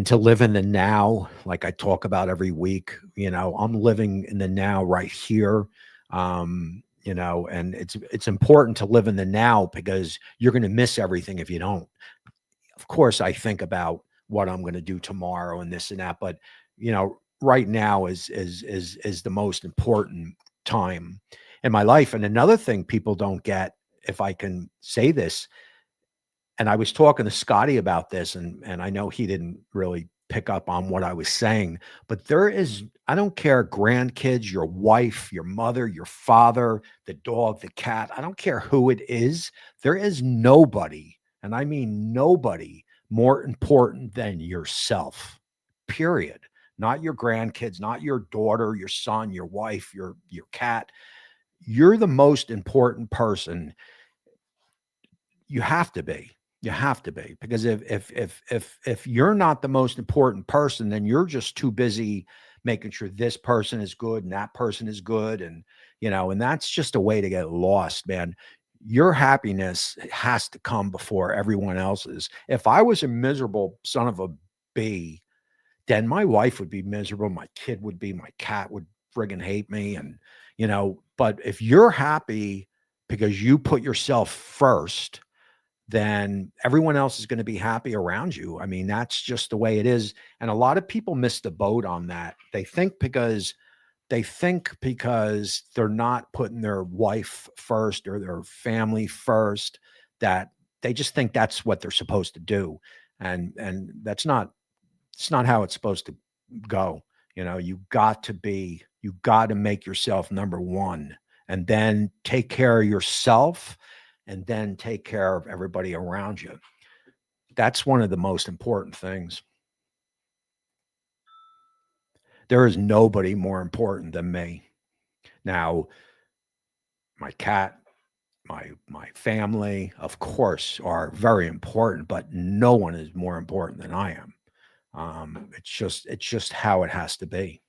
to live in the now, like I talk about every week. I'm living in the now right here. And it's important to live in the now because you're going to miss everything if you don't. Of course, I think about what I'm going to do tomorrow and this and that, but right now is the most important time in my life. And another thing people don't get, if I can say this, and I was talking to Scotty about this, and I know he didn't really pick up on what I was saying, but there is, I don't care, grandkids, your wife, your mother, your father, the dog, the cat, I don't care who it is. There is nobody, and I mean nobody, more important than yourself. Period. Not your grandkids, not your daughter, your son, your wife, your cat. You're the most important person. You have to be. You have to be, because if you're not the most important person, then you're just too busy making sure this person is good and that person is good, and that's just a way to get lost, man. Your happiness has to come before everyone else's. If I was a miserable son of a bee, then my wife would be miserable, my kid would be, my cat would friggin' hate me, but if you're happy because you put yourself first, then everyone else is going to be happy around you. I mean, that's just the way it is. And a lot of people miss the boat on that. They think because they're not putting their wife first or their family first, that they just think that's what they're supposed to do. And that's not, it's not how it's supposed to go. You got to make yourself number one, and then take care of yourself, and then take care of everybody around you. That's one of the most important things. There is nobody more important than me. Now, my cat, my family, of course, are very important, but no one is more important than I am. It's just how it has to be.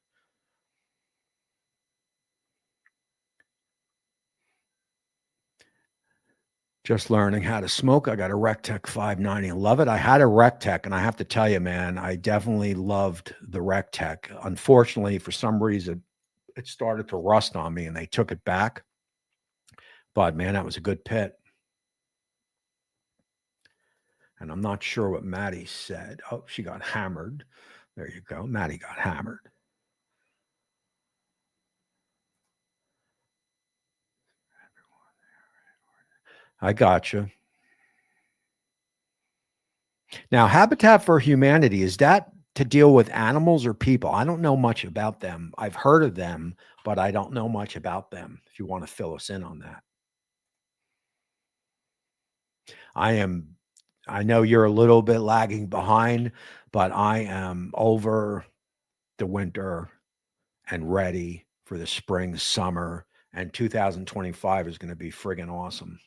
Just learning how to smoke. I got a Rectech 590. I love it. I had a Rectech, and I have to tell you, man, I definitely loved the Rectech. Unfortunately, for some reason, it started to rust on me, and they took it back. But man, that was a good pit. And I'm not sure what Maddie said. Oh, she got hammered. There you go. Maddie got hammered. I gotcha. Now, Habitat for Humanity, is that to deal with animals or people? I don't know much about them. I've heard of them, but I don't know much about them. If you want to fill us in on that. I am I know you're a little bit lagging behind, but I am over the winter and ready for the spring, summer, and 2025 is going to be friggin' awesome.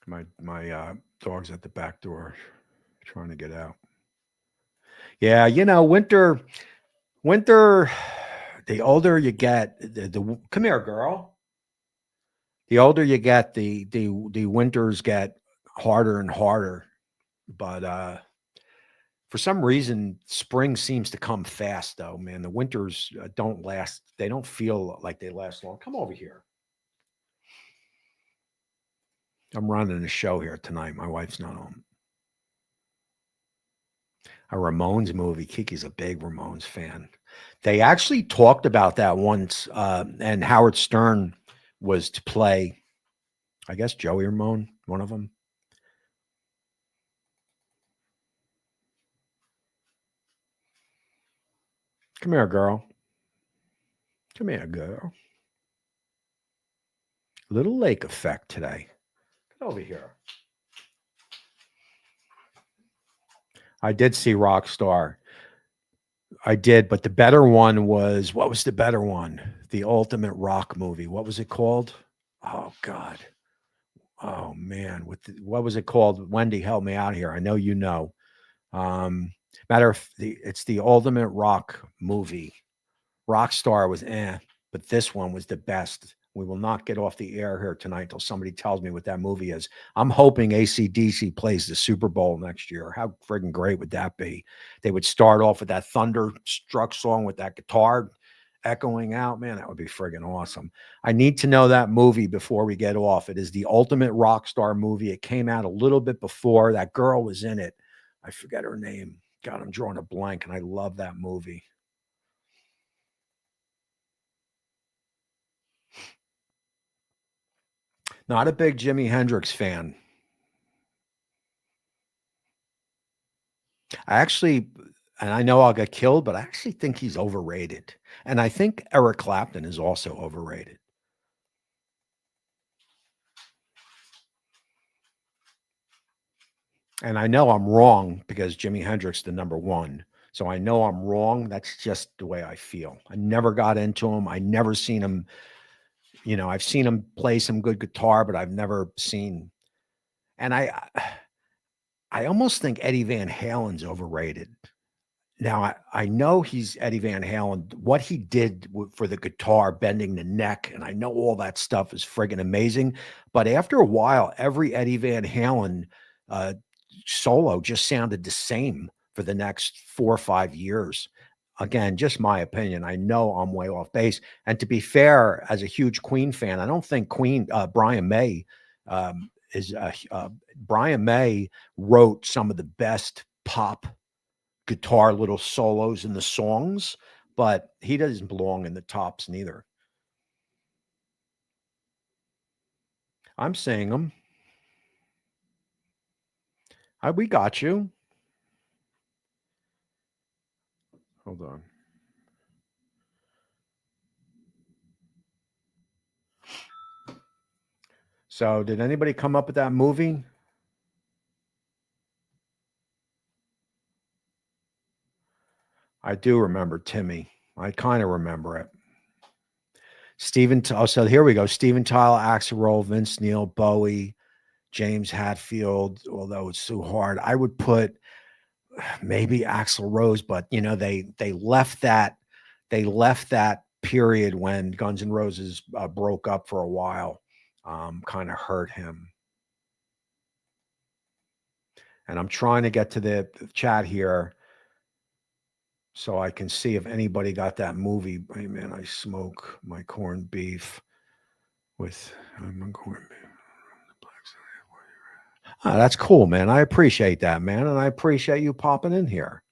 My dog's at the back door trying to get out. Yeah, winter, the older you get, come here, girl. The older you get, the winters get harder and harder. But for some reason, spring seems to come fast, though. Man, the winters don't last. They don't feel like they last long. Come over here. I'm running a show here tonight. My wife's not home. A Ramones movie. Kiki's a big Ramones fan. They actually talked about that once, and Howard Stern was to play, I guess, Joey Ramone, one of them. Come here, girl. Come here, girl. Little lake effect today. Get over here. I did see Rockstar. I did, but the better one was, what was the better one? The Ultimate Rock movie. What was it called? Oh God. Oh man. What was it called? Wendy, help me out here. I know you know. Matter of it's the Ultimate Rock movie. Rockstar was but this one was the best. We will not get off the air here tonight until somebody tells me what that movie is. I'm hoping AC/DC plays the Super Bowl next year. How friggin' great would that be? They would start off with that thunderstruck song with that guitar echoing out. Man, that would be friggin' awesome. I need to know that movie before we get off. It is the Ultimate Rockstar movie. It came out a little bit before. That girl was in it. I forget her name. God, I'm drawing a blank, and I love that movie. Not a big Jimi Hendrix fan. I actually, and I know I'll get killed, but I actually think he's overrated. And I think Eric Clapton is also overrated. And I know I'm wrong because Jimi Hendrix the number one. So I know I'm wrong. That's just the way I feel. I never got into him. I never seen him. I've seen him play some good guitar, but I've never seen. And I almost think Eddie Van Halen's overrated. Now, I know he's Eddie Van Halen. What he did for the guitar, bending the neck, and I know all that stuff is friggin' amazing. But after a while, every Eddie Van Halen uh, solo just sounded the same for the next 4 or 5 years. Again, just my opinion. I know I'm way off base. And to be fair, as a huge Queen fan, I don't think Brian May is. Brian May wrote some of the best pop guitar little solos in the songs, but he doesn't belong in the tops neither. I'm saying them. We got you. Hold on. So, did anybody come up with that movie? I do remember Timmy. I kind of remember it. So here we go. Steven Tyler, Axl Rose, Vince Neil, Bowie, James Hetfield. Although it's so hard, I would put maybe Axl Rose, but they left that period when Guns N' Roses broke up for a while, kind of hurt him. And I'm trying to get to the chat here so I can see if anybody got that movie. Hey man, I smoke my corned beef. with that's cool, man. I appreciate that, man. And I appreciate you popping in here.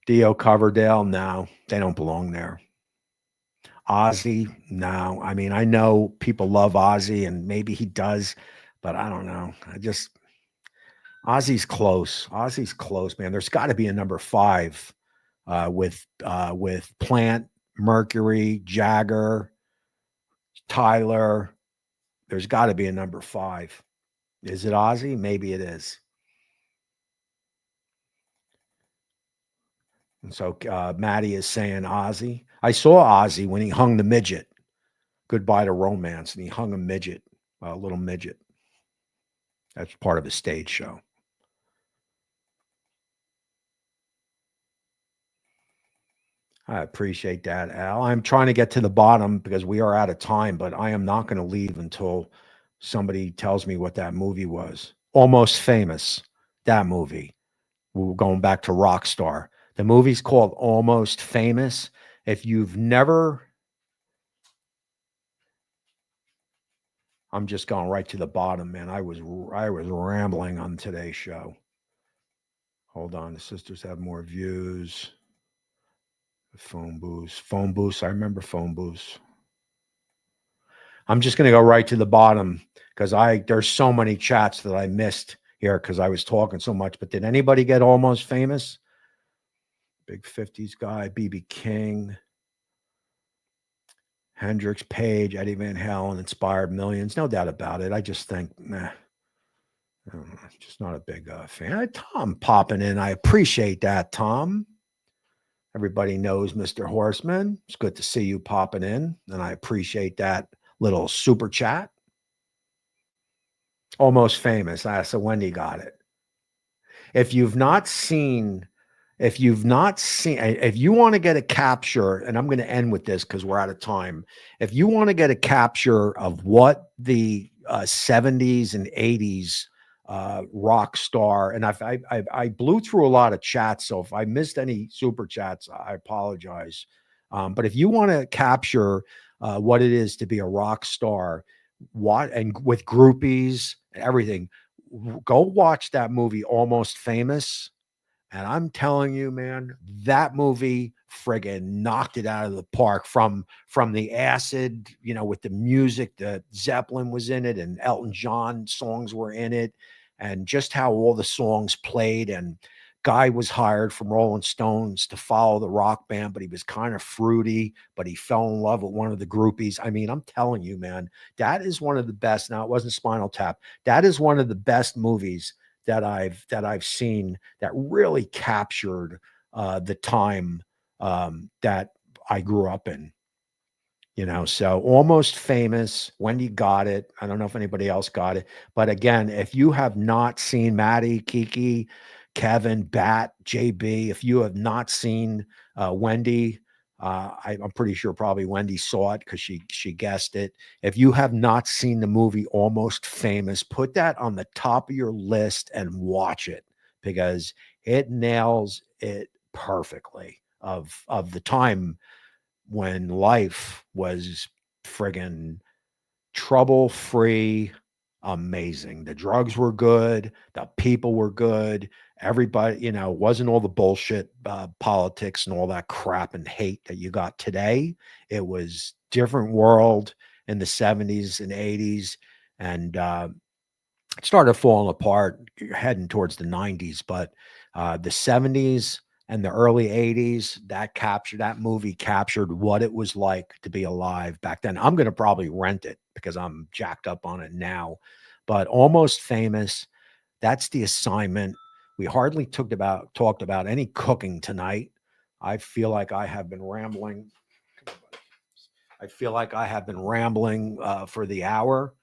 Dio Coverdale, no, they don't belong there. Ozzy, no. I mean, I know people love Ozzy and maybe he does, but I don't know. Ozzy's close. Ozzy's close, man. There's got to be a number 5 with Plant, Mercury, Jagger, Tyler. There's got to be a number 5. Is it Ozzy? Maybe it is. And so Maddie is saying Ozzy. I saw Ozzy when he hung the midget. Goodbye to Romance, and he hung a midget, a little midget. That's part of a stage show. I appreciate that, Al. I'm trying to get to the bottom because we are out of time, but I am not going to leave until somebody tells me what that movie was. Almost Famous, that movie. We're going back to Rockstar. The movie's called Almost Famous. If you've never, I'm just going right to the bottom, man. I was rambling on today's show. Hold on, the sisters have more views. Phone booths. I remember phone booths. I'm just going to go right to the bottom because there's so many chats that I missed here because I was talking so much. But did anybody get Almost Famous? Big 50s guy, BB King, Hendrix, Page, Eddie Van Halen inspired millions. No doubt about it. I just think, just not a big fan. Tom popping in. I appreciate that, Tom. Everybody knows Mr. Horseman. It's good to see you popping in, and I appreciate that little super chat. Almost Famous. So Wendy got it. If you want to get a capture, and I'm going to end with this because we're out of time. If you want to get a capture of what the 70s and 80s rock star, and I blew through a lot of chats, so if I missed any super chats, I apologize. But if you want to capture what it is to be a rock star, and with groupies and everything, go watch that movie Almost Famous. And I'm telling you, man, that movie friggin' knocked it out of the park from the acid, with the music. The Zeppelin was in it and Elton John songs were in it, and just how all the songs played. And guy was hired from Rolling Stones to follow the rock band, but he was kind of fruity, but he fell in love with one of the groupies. I mean, I'm telling you, man, that is one of the best. Now, it wasn't Spinal Tap. That is one of the best movies that I've seen that really captured the time that I grew up in. So Almost Famous. Wendy got it. I don't know if anybody else got it, but again, if you have not seen Maddie, Kiki, Kevin, Bat, JB, if you have not seen Wendy, I'm pretty sure probably Wendy saw it because she guessed it. If you have not seen the movie Almost Famous, put that on the top of your list and watch it because it nails it perfectly of the time when life was friggin' trouble-free, amazing. The drugs were good. The people were good. Everybody, wasn't all the bullshit politics and all that crap and hate that you got today. It was different world in the 70s and 80s. And it started falling apart heading towards the 90s. But the 70s and the early 80s, that movie captured what it was like to be alive back then. I'm going to probably rent it because I'm jacked up on it now. But Almost Famous, that's the assignment. We hardly talked about any cooking tonight. I feel like I have been rambling. For the hour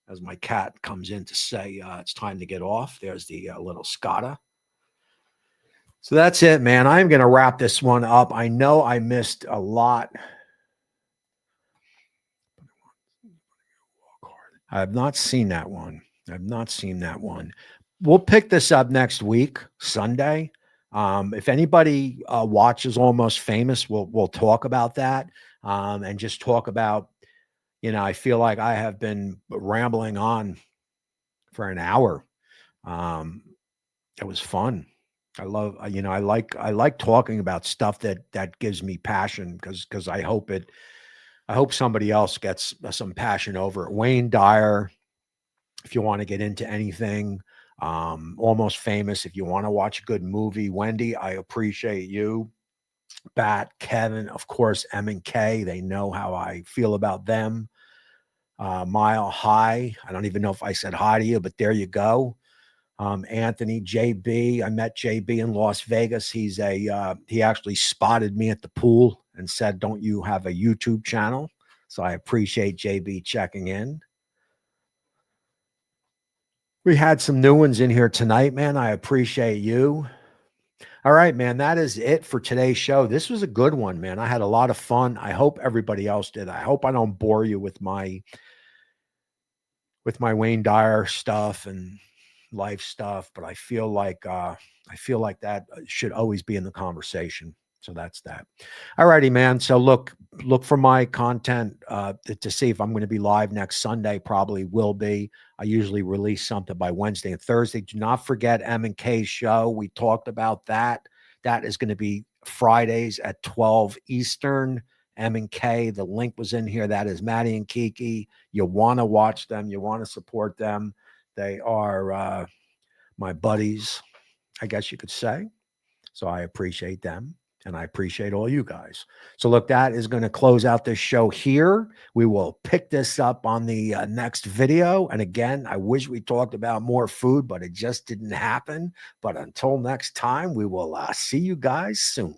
as my cat comes in to say it's time to get off. There's the little Scotta. So that's it, man. I'm going to wrap this one up. I know I missed a lot. I have not seen that one. We'll pick this up next week, Sunday. If anybody watches Almost Famous, we'll talk about that and just talk about, I feel like I have been rambling on for an hour. Um, it was fun. I love, I like talking about stuff that gives me passion because I hope somebody else gets some passion over it. Wayne Dyer, if you want to get into anything, Almost Famous, if you want to watch a good movie. Wendy, I appreciate you. Bat, Kevin, of course, M and K. They know how I feel about them. Mile High. I don't even know if I said hi to you, but there you go. Anthony, JB. I met JB in Las Vegas. He actually spotted me at the pool and said, "Don't you have a YouTube channel?" So I appreciate JB checking in. We had some new ones in here tonight, man. I appreciate you. All right, man. That is it for today's show. This was a good one, man. I had a lot of fun. I hope everybody else did. I hope I don't bore you with my Wayne Dyer stuff and life stuff, but I feel like that should always be in the conversation. So that's that. All righty, man. So look for my content to see if I'm going to be live next Sunday. Probably will be. I usually release something by Wednesday and Thursday. Do not forget M&K's show. We talked about that. That is going to be Fridays at 12 Eastern. M&K. The link was in here. That is Maddie and Kiki. You want to watch them. You want to support them. They are my buddies, I guess you could say. So I appreciate them. And I appreciate all you guys. So look, that is going to close out this show here. We will pick this up on the next video. And again, I wish we talked about more food, but it just didn't happen. But until next time, we will see you guys soon.